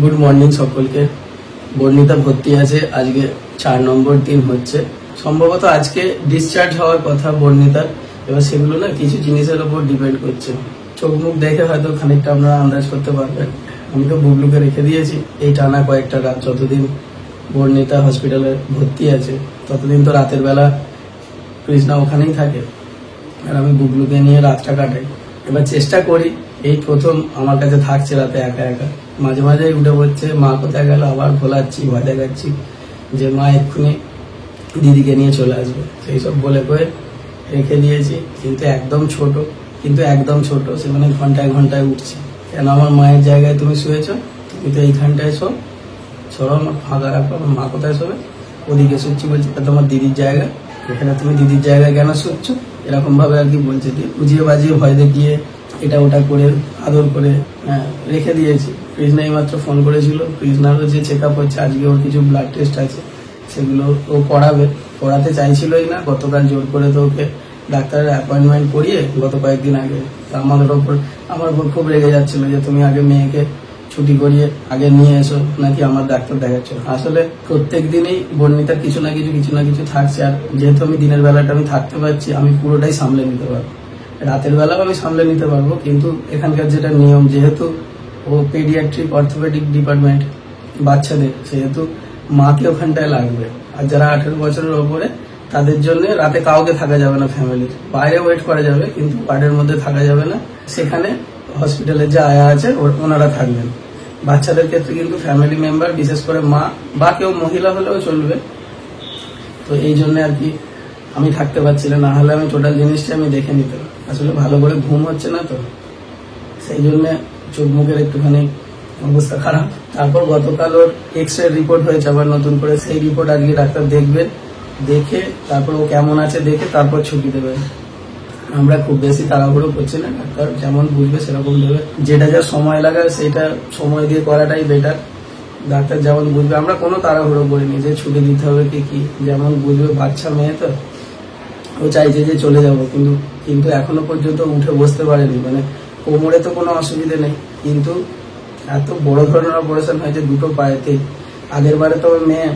Good morning সকলকে। বর্ণিতা ভর্তি আছে, আজকে 4 নম্বর দিন হচ্ছে। সম্ভবত আজকে ডিসচার্জ হওয়ার কথা বর্ণিতার। এবার সেগুলো না কিছু জিনিসের উপর ডিপেন্ড করছে। চোখ মুখ দেখে হয়তো খানিকটা আপনারা আন্দাজ করতে পারবেন। আমি তো বুবলুকে রেখে দিয়েছি এই টানা কয়েকটা রাত, যতদিন বর্ণিতা হসপিটালে ভর্তি আছে ততদিন তো রাতের বেলা কৃষ্ণা ওখানেই থাকে, আর আমি বুবলুকে নিয়ে রাতটা কাটাই। এবার চেষ্টা করি, এই প্রথম আমার কাছে থাকছে রাতে একা একা। মাঝে মাঝে উঠে পড়ছে, মা কোথায় গেল, আবার ভোলাচ্ছি, ভয় দেখাচ্ছি যে মা এক্ষুনি দিদিকে নিয়ে চলে আসবে, সেই সব বলে কয়ে রেখে দিয়েছি। কিন্তু একদম ছোট, সে মানে ঘন্টায় ঘন্টায় উঠছে। কেন আমার মায়ের জায়গায় তুমি শুয়েছ, তুমি তো এইখানটায় শো, সরো আমার ফাঁকা রাখো, আমার মা কোথায় শোবে, ওদিকে শুচ্ছি। বলছি এটা তোমার দিদির জায়গা, এখানে তুমি দিদির জায়গায় কেন শুচ্ছ, এরকম ভাবে আর কি বলছে। দিয়ে বুঝিয়ে বাজিয়ে ভয় দেখিয়ে এটা ওটা করে আদর করে রেখে দিয়েছি। কৃষ্ণা এইমাত্র ফোন করেছিল, কৃষ্ণারও যে চেক আপ হচ্ছে, আজকে ওর কিছু ব্লাড টেস্ট আছে, সেগুলো ও করাতে চাইছিলই না। গতকাল জোর করে তো ওকে ডাক্তারের অ্যাপয়েন্টমেন্ট করিয়ে গত কয়েকদিন আগে আমার উপর খুব রেগে যাচ্ছিল যে তুমি আগে মেয়েকে ছুটি করিয়ে আগে নিয়ে এসো, নাকি আমার ডাক্তার দেখাচ্ছ। আসলে প্রত্যেক দিনই বর্ণিতার কিছু না কিছু থাকছে। আর যেহেতু আমি দিনের বেলাটা আমি থাকতে পারছি, আমি পুরোটাই সামলে নিতে পারবো। রাতের বেলাও আমি সামলে নিতে পারবো, কিন্তু এখানকার যেটা নিয়ম, যেহেতু ও পেডিয়াট্রিক অর্থোপেডিক ডিপার্টমেন্ট বাচ্চাদের, সেহেতু মাকে ওখানটায় লাগবে। আর যারা 18 বছরের ওপরে তাদের জন্য রাতে কাউকে থাকা যাবে না, ফ্যামিলির বাইরে ওয়েট করা যাবে, কিন্তু ওয়ার্ডের মধ্যে থাকা যাবে না। সেখানে হসপিটালে যে আয়া আছে ওনারা থাকবেন। বাচ্চাদের ক্ষেত্রে কিন্তু ফ্যামিলি মেম্বার, বিশেষ করে মা বা কেউ মহিলা হলেও চলবে। তো এই জন্য আর কি আমি থাকতে পারছি না, হলে আমি টোটাল জিনিসটা আমি দেখে নিতাম। আসলে ভালো করে ঘুম হচ্ছে না, তো সেই জন্য চোখ মুখের একটুখানি অবস্থা খারাপ। তারপর গতকাল ওর এক্স-রে রিপোর্ট হয়েছে আবার নতুন করে, সেই রিপোর্ট আজকে ডাক্তার দেখবেন, দেখে তারপর ও কেমন আছে দেখে তারপর ছুটি দেবেন। আমরা খুব বেশি তাড়াহুড়ো করছি না, ডাক্তার যেমন বুঝবে সেরকম দেবে। যেটা যা সময় লাগে সেটা সময় দিয়ে করাটাই বেটার। ডাক্তার যেমন বুঝবে, আমরা কোনো তাড়াহুড়ো করিনি যে ছুটি দিতে হবে কি, যেমন বুঝবে। বাচ্চা মেয়ে তো, ও চাইছে যে চলে যাব, কিন্তু এখনো পর্যন্ত উঠে বসতে পারেনি। মানে কোমরে তো কোনো অসুবিধা নেই, কিন্তু এত বড় ধরনের অপারেশন হয়েছে দুটো পায়েতেই। আগের বারে তো মেয়ে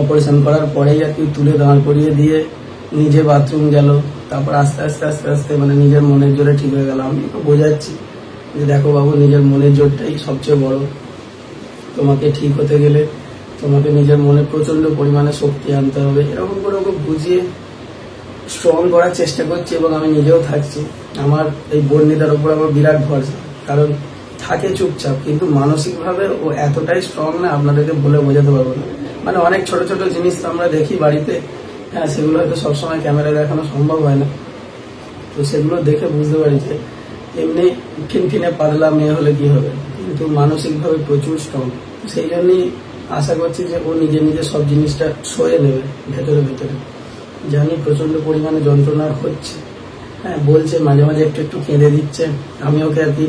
অপারেশন করার পরেই আর কি তুলে দাঁড় করিয়ে দিয়ে নিজে বাথরুম গেল, তারপর আস্তে আস্তে মানে নিজের মনের জোরে ঠিক হয়ে গেল। আমি তো বোঝাচ্ছি যে দেখো বাবু, নিজের মনের জোরটাই সবচেয়ে বড়। তোমাকে ঠিক হতে গেলে তোমাকে নিজের মনে প্রচন্ড পরিমাণে শক্তি আনতে হবে। এরকম করে ওকে বুঝিয়ে স্ট্রং করার চেষ্টা করছি, এবং আমি নিজেও থাকছি। আমার এই বর্ণিতার উপর আমার বিরাট ভরসা, কারণ থাকে চুপচাপ, কিন্তু মানসিকভাবে ও এতটাই স্ট্রং না, আপনাদেরকে বলে বোঝাতে পারবো না। মানে অনেক ছোট ছোট জিনিস আমরা দেখি বাড়িতে, সেগুলো হয়তো সবসময় ক্যামেরা দেখানো সম্ভব হয় না। তো সেগুলো দেখে বুঝতে পারি যে এমনি ফিনফিনে পাতলা মেয়ে হলে কি হবে, কিন্তু মানসিকভাবে প্রচুর স্ট্রং। সেই জন্যই আশা করছি যে ও নিজে নিজে সব জিনিসটা সয়ে নেবে ভেতরে। জানি প্রচন্ড পরিমাণে যন্ত্রণা হচ্ছে, বলছে মাঝে মাঝে একটু কেঁদে দিচ্ছে। আমি ওকে আর কি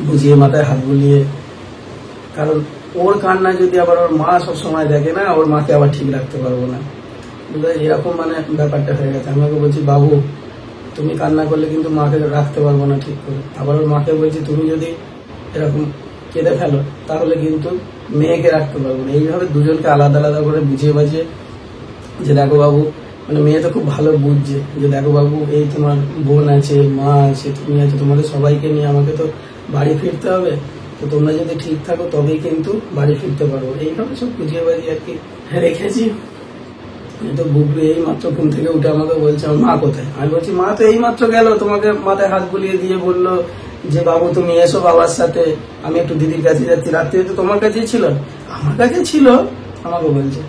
বুঝিয়ে মাথায় হাত বুলিয়ে, কারণ ওর কান্না যদি আবার ওর মা সবসময় দেখে না, ওর মাকে আবার ঠিক রাখতে পারবো না। এরকম মানে ব্যাপারটা হয়ে গেছে। আমি ওকে বলছি বাবু, তুমি কান্না করলে কিন্তু মাকে রাখতে পারবো না ঠিক করে। আবার ওর মাকে বলছি তুমি যদি এরকম কেঁদে ফেলো তাহলে কিন্তু মেয়েকে রাখতে পারবো না। এইভাবে দুজনকে আলাদা আলাদা করে বুঝিয়ে বাজিয়ে যে দেখো বাবু, মানে মেয়ে তো খুব ভালো বুঝছে যে দেখো বাবু, এই তোমার বোন আছে, মা আছে, তুমি আছে, তোমাদের সবাইকে নিয়ে আমাকে তো বাড়ি ফিরতে হবে। তো তোমরা যদি ঠিক থাকো তবেই কিন্তু বাড়ি ফিরতে পারবো। এইভাবে সব বুঝিয়ে বাজিয়ে আর কি রেখেছি। তো বুবলু এই মাত্র ঘুম থেকে উঠে আমাকে বলছে আমার মা কোথায়। আমি বলছি মা তো এই মাত্র গেল, তোমাকে মাথায় হাত বুলিয়ে দিয়ে বললো যে বাবু তুমি এসো বাবার সাথে, আমি একটু দিদির কাছে যাচ্ছি। রাত্রে তো তোমার কাছেই ছিল। আমার কাছে ছিল, আমাকে বলছে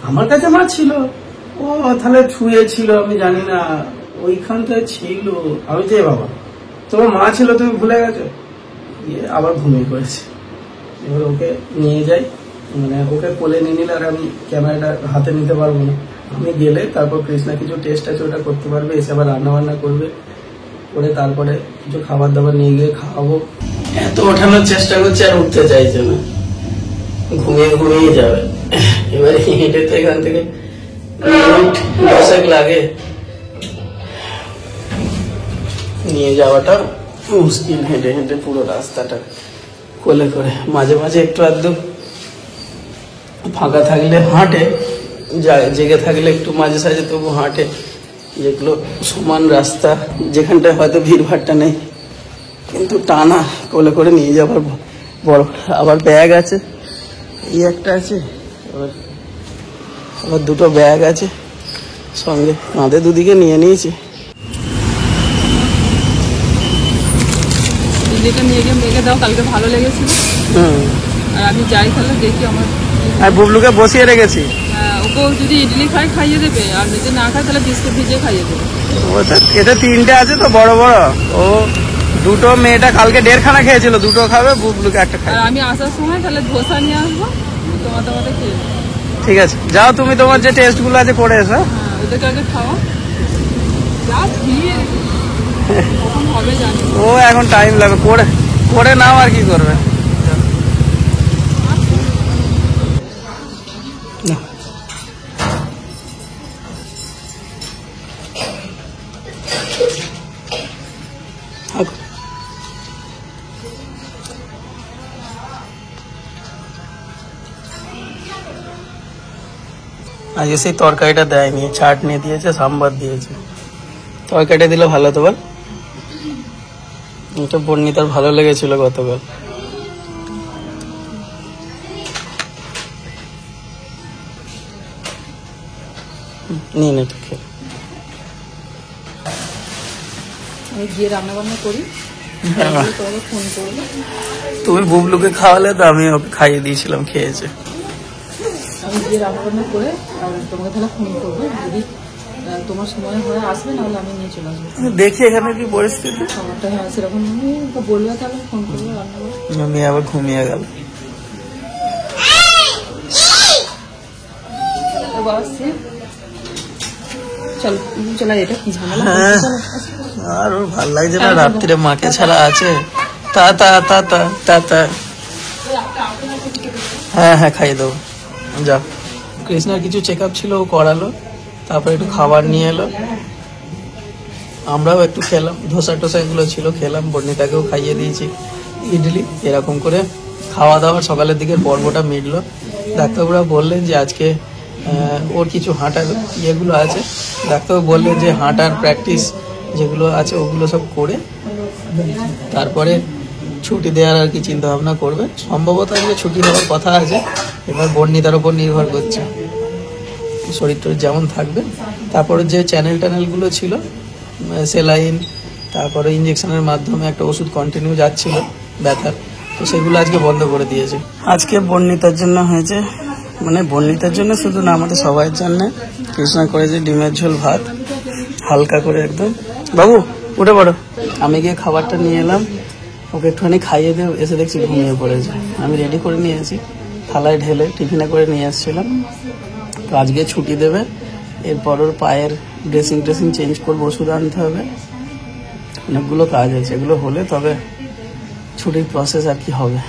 আমার কাছে মা ছিল। ও তাহলে ছুঁয়ে ছিল, আমি জানি না, ওইখানটায় ছিল। আমি যে বাবা তোমার মা ছিল, তুমি ভুলে গেছো। আবার ঘুমিয়ে পড়েছে। এবার ওকে নিয়ে যাই, মানে ওকে কোলে নিয়ে নিলে আর আমি ক্যামেরাটা হাতে নিতে পারবো না। আমি গেলে তারপর কৃষ্ণা কিছু টেস্ট আছে ওটা করতে পারবে, এসে আবার রান্না বান্না করবে, করে তারপরে কিছু খাবার দাবার নিয়ে গিয়ে খাওয়াবো। এত ওঠানোর চেষ্টা করছে আর উঠতে চাইছে না, ঘুমিয়ে যাবে। এবারে হেঁটে তো এখান থেকে মিনিট 10 লাগে, নিয়ে যাওয়াটা মুশকিল। হেঁটে পুরো রাস্তাটা কোলে করে। মাঝে মাঝে একটু আধটু ফাঁকা থাকলে হাঁটে, জেগে থাকলে একটু মাঝে সাঝে তবু হাঁটে, যেগুলো সমান রাস্তা যেখানটায় হয়তো ভিড়ভাড়টা নেই, কিন্তু টানা কোলে করে নিয়ে যাবার বড়। আবার ব্যাগ আছে, এই একটা আছে, আবার দুটো ব্যাগ আছে সঙ্গে, কাঁধে দুদিকে নিয়ে নিয়েছি। দিদিকে নিয়ে গিয়ে মেখে দাও, কালকে ভালো লেগেছিল। আর আমি যাই তাহলে দেখি আমার। আর বুবলুকে বসিয়ে রেখেছি, ওকে যদি ইডলি খায় খাইয়ে দেবে, আর যদি না খায় তাহলে বিস্কুট ভিজিয়ে খাইয়ে দেবে। এতে তিনটে আছে তো বড় বড়, ও দুটো, মেয়েটা কালকে 1.5 খানা খেয়েছিল, দুটো খাবে, বুবলুকে একটা খাবে। আর আমি আসার সময় তাহলে ধোসা নিয়ে আসবো, তোমাদের খেয়ে। ঠিক আছে, যাও তুমি তোমার যে টেস্ট গুলো আছে করে এসো। ওদেরকে আগে খাওয়া, যা ভিড় কখন হবে জানি। ও এখন টাইম লাগবে, করে নাও, আর কি করবে। আজকে সেই তরকারিটা দেয়নি, চাটনি দিয়েছে, সাম্বার দিয়েছে। তরকারিটা দিলে ভালো হতো বল, এটা বর্ণিতার ভালো লেগেছিল গতকাল। নিয়ে নে একটু খেয়ে। আমি গিয়ে রান্না বান্না করি, তোমাকে ফোন করবো। তুমি বুবলুকে খাওয়ালে তো, আমি ওকে খাইয়ে দিয়েছিলাম, খেয়েছে। আমি গিয়ে রান্না বান্না করে আর তোমাকে তাহলে ফোন করবো, যদি তোমার সময় হয় আসবে, নাহলে আমি নিয়ে চলে আসবো। দেখি এখানে কি পরিস্থিতি, সময়টা হয় সেরকম বলবে, তাহলে ফোন করবো, রান্না করবো। আমি আবার ঘুমিয়ে গেল। চলো চলো, এটা কি ঝামেলা। আর ওর ভাল লাগছে না, রাত্রিরে মাকে ছাড়া আছে। তা তা তা তা তা তা হ্যাঁ হ্যাঁ, খাইয়ে দেবো, যা। কৃষ্ণার কিছু চেক আপ ছিল, ও করালো, তারপরে একটু খাবার নিয়ে এলো, আমরাও একটু খেলাম, ধোসা টোসা এগুলো ছিল খেলাম, বর্ণিতাকেও খাইয়ে দিয়েছি ইডলি। এরকম করে খাওয়া দাওয়ার সকালের দিকে পর্বটা মিটলো। ডাক্তারবাবুরা বললেন যে আজকে ওর কিছু হাঁটার ইয়েগুলো আছে, ডাক্তারবাবু বললেন যে হাঁটার প্র্যাকটিস যেগুলো আছে ওগুলো সব করে তারপরে ছুটি দেওয়ার আর কি চিন্তা ভাবনা করবে। সম্ভবত আজকে ছুটি হওয়ার কথা আছে, এবার বর্ণিতার ওপর নির্ভর করছে শরীর টরীর যেমন থাকবে। তারপরে যে চ্যানেলগুলো ছিল, সেলাইন, তারপরে ইঞ্জেকশনের মাধ্যমে একটা ওষুধ কন্টিনিউ যাচ্ছিল ব্যথার, তো সেগুলো আজকে বন্ধ করে দিয়েছে। আজকে বর্ণিতার জন্য হয়েছে, মানে বর্ণিতার জন্য শুধু না, আমাদের সবাই জন্য কৃষ্ণা করেছে ডিমের ঝোল ভাত, হালকা করে একদম। বাবু উঠে পড়ো। আমি গিয়ে খাবারটা নিয়ে এলাম, ওকে একটুখানি খাইয়ে দিয়ে এসে দেখছি ঘুমিয়ে পড়েছে। আমি রেডি করে নিয়েছি, থালায় ঢেলে টিফিনে করে নিয়ে আসছিলাম। তো আজকে ছুটি দেবে, এরপর ওর পায়ের ড্রেসিং চেঞ্জ করবো, ওষুধ আনতে হবে, অনেকগুলো কাজ আছে, এগুলো হলে তবে ছুটির প্রসেস আর কি হবে।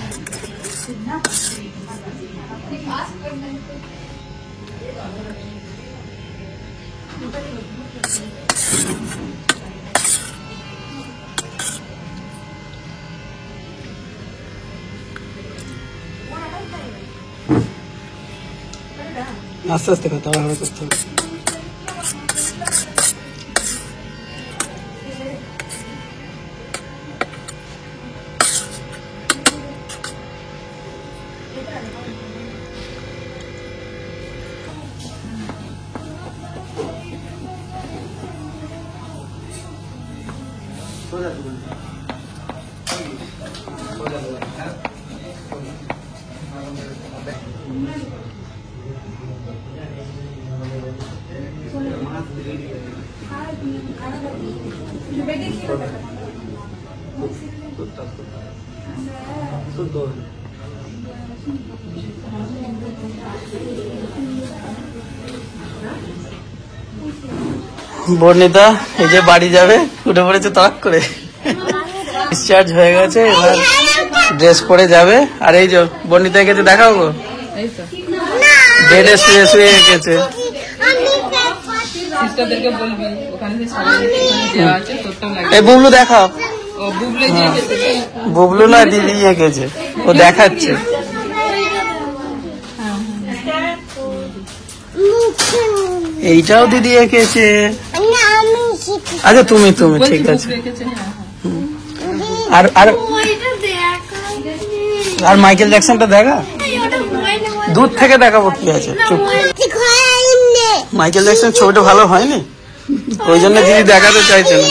আস্তে আস্তে কথা তাড়াহুড়ো করতে হবে। বর্ণিতা এই যে বাড়ি যাবে, উঠে পড়েছে তড়াক করে, ডিসচার্জ হয়ে গেছে, এবার ড্রেস পরে যাবে। আর এই যে বর্ণিতা গেছে, দেখাও গো, বেডে শুয়ে শুয়ে গেছে। এই বুবলু দেখাও, বুবলু না দিদি এঁকেছে, ও দেখাচ্ছে। এইটাও দিদি এঁকেছে। আচ্ছা তুমি ঠিক আছে। আর আর আর মাইকেল জ্যাকসনটা দেখা, দূর থেকে দেখাবো কি আছে, চুপ। মাইকেল জ্যাকসন ছবিটা ভালো হয়নি, ওই জন্য দিদি দেখাতে চাইছে না,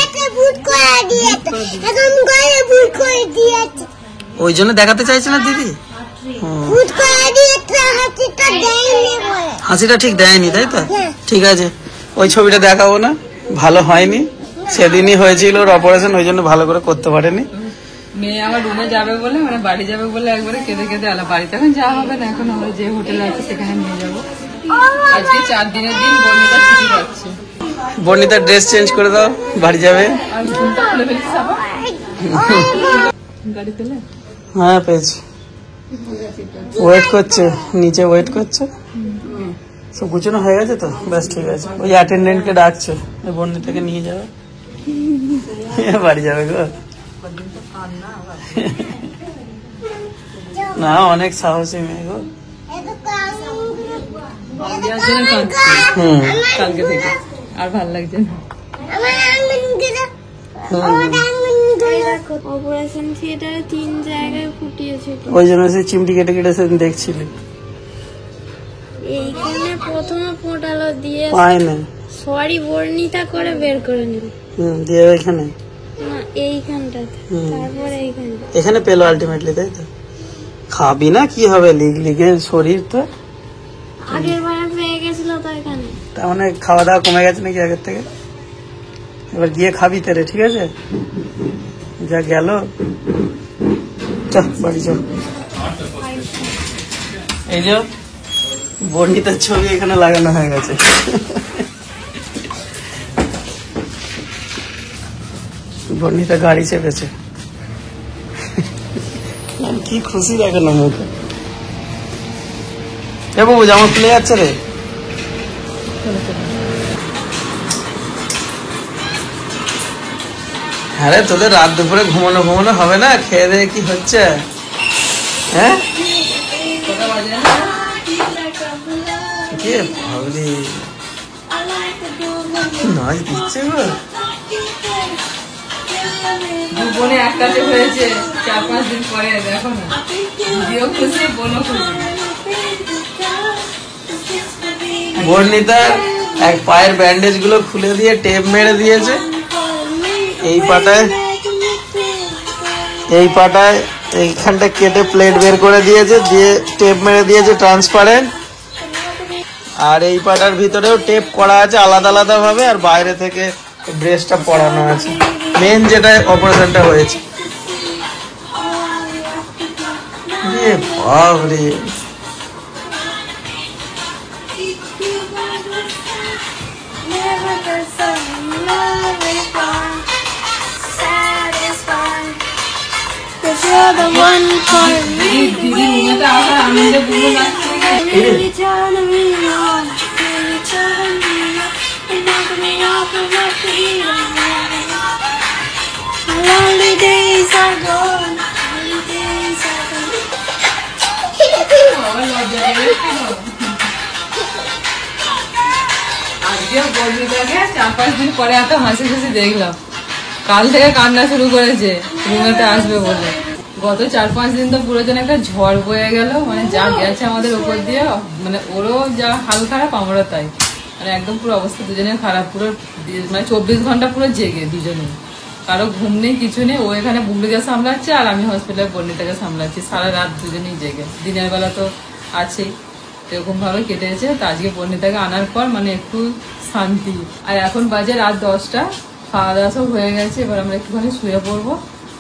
ওই জন্য দেখাতে চাইছে না দিদি। হাসিটা ঠিক দেয়নি তাই তো, ঠিক আছে ওই ছবিটা দেখাবো না, ভালো হয়নি, সেদিনই হয়েছিল ওর অপারেশন, ওই জন্য ভালো করে করতে পারেনি। মেয়ে আমার রুমে যাবে বলে, মানে বাড়ি যাবে বলে একবারে কেঁদে কেঁদে আলা। বাড়িতে এখন যাওয়া হবে না, এখন আমরা যে হোটেলে আছে সেখানে নিয়ে যাবো। আজকে 4 দিনের দিন বর্ণিতা ছুটি পাচ্ছে। বর্ণিতার ড্রেস চেঞ্জ করে দাও, বাড়ি যাবে। আর ঘুমটা খুলে ফেলছিস আবার? গাড়ি পেলে? হ্যাঁ পেয়েছি, ওয়েট করছে নিচে, ওয়েট করছে, সব গুছানো হয়ে গেছে তো, ব্যাস ঠিক আছে। ওই অ্যাটেন্ডেন্টকে ডাকছে, ওই বর্ণিতাকে নিয়ে যাবে, বাড়ি যাবে গো। না অনেক সাহসী মেয়ে গো। কালকে থেকে আর ভাল লাগছে না। অপারেশন থিয়েটারে 3 জায়গায় ফুটিয়েছে, ওই জন্য সে চিমটি কেটে কেটে সেদিন দেখছিলি। এইখানে প্রথমে ফোটালো, দিয়ে পায় না, সরি বর্ণিতা করে বের করে নিল, দিয়ে এখানে না এইখানটাতে, তারপরে এইখানে এখানে পেলো আলটিমেটলি, তাই তো। খাবি না কি হবে, লিগে শরীর তো আগের বারে পেয়ে গেছিল তো এখানে, তার মানে খাওয়া দাওয়া কমে গেছে নাকি আগের থেকে। এবার গিয়ে খাবি তারে, ঠিক আছে, যা গেল, চল বাড়ি চল। এই যে বর্ণিতার ছবি এখানে লাগানো হয়ে গেছে, বর্ণিতা গাড়ি চেপেছে, কি খুশি দেখানো মুখে। এ বাবু জামা খুলে যাচ্ছে রে। হ্যাঁ রে, তোদের রাত দুপুরে ঘুমানো হবে না, খেয়ে দেয়ে কি হচ্ছে, হ্যাঁ ভাবলি নাচ দিচ্ছে গো। বোনে একটাতে হয়েছে 4-5 দিন পরে, দেখো না, দিদিও খুশি বোনও খুশি। বর্ণিতার এক পায়ের ব্যান্ডেজ গুলো খুলে দিয়ে টেপ মেরে দিয়েছে, এই পাটায় এইখানটা কেটে প্লেট বের করে দিয়েছে, দিয়ে টেপ মেরে দিয়েছে ট্রান্সপারেন্ট, আর এই পাটার ভিতরেও টেপ করা আছে আলাদা আলাদা ভাবে, আর বাইরে থেকে ব্রেসটা পরানো আছে, মেন যেটা অপারেশনটা হয়েছে। বাবরে, you're the one for me. দিদি রুমেতে আসার আনন্দে পুরো নাচছে। Really turn me on, really turn me on, and knock me off of my feet. My lonely days are gone, lonely days are gone. আবার লজ্জা পেয়ে গেছিল। আজকে বর্ণিতাকে 4-5 দিন পরে এত হাসি খুশি দেখলাম, কাল থেকে কান্না শুরু করেছে রুমেতে আসবে বলে। গত 4-5 দিন তো পুরো যেন একটা ঝড় বয়ে গেল, মানে যা গেছে আমাদের উপর দিয়ে, মানে ওরও যা হাল খারাপ আমারও তাই, মানে একদম পুরো অবস্থা দুজনের খারাপ, পুরো মানে 24 ঘন্টা পুরো জেগে দুজনেই, কারো ঘুম নেই কিছু নেই। ও এখানে বুবলুকে সামলাচ্ছে আর আমি হসপিটালে বর্ণিতাকে সামলাচ্ছি, সারা রাত দুজনেই জেগে, দিনের বেলা তো আছেই, এরকম ভাবে কেটেছে। তো আজকে বর্ণিতাকে আনার পর মানে একটু শান্তি। আর এখন বাজে রাত 10টা, খাওয়া দাওয়া সব হয়ে গেছে, এবার আমরা একটুখানি শুয়ে পড়বো।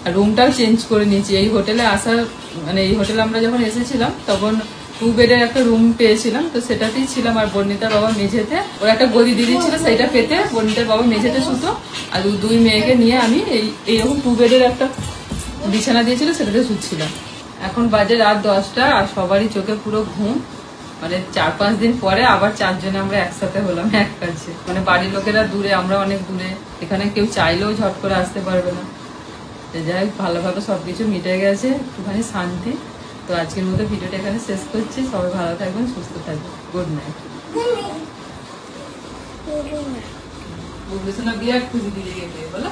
আর রুমটাও চেঞ্জ করে নিয়েছি, এই হোটেলে আসার মানে এই হোটেলে আমরা যখন এসেছিলাম তখন 2 বেডের একটা রুম পেয়েছিলাম, তো সেটাতেই ছিলাম। আর বর্ণিতার বাবা মেঝেতে, ওর একটা গদি দিদি ছিল, সেইটা পেতে বর্ণিতার বাবা মেঝেতে শুতো, আর 2 মেয়েকে নিয়ে আমি এইরকম 2 বেডের একটা বিছানা দিয়েছিল সেটাতে শুচ্ছিলাম। এখন বাজে রাত 10টা, আর সবারই চোখে পুরো ঘুম, মানে 4-5 দিন পরে আবার 4 জনে আমরা একসাথে হলাম এক কাছে, মানে বাড়ির লোকেরা দূরে, আমরা অনেক দূরে, এখানে কেউ চাইলেও ঝট করে আসতে পারবে না। তো যাই হোক, ভালোভাবে সবকিছু মিটে গেছে, একটুখানি শান্তি। তো আজকের মতো ভিডিওটা এখানে শেষ করছি। সবাই ভালো থাকবেন, সুস্থ থাকবেন। Good night. বুবলু সোনা বিরাট খুশি দিদি গেছে বলো।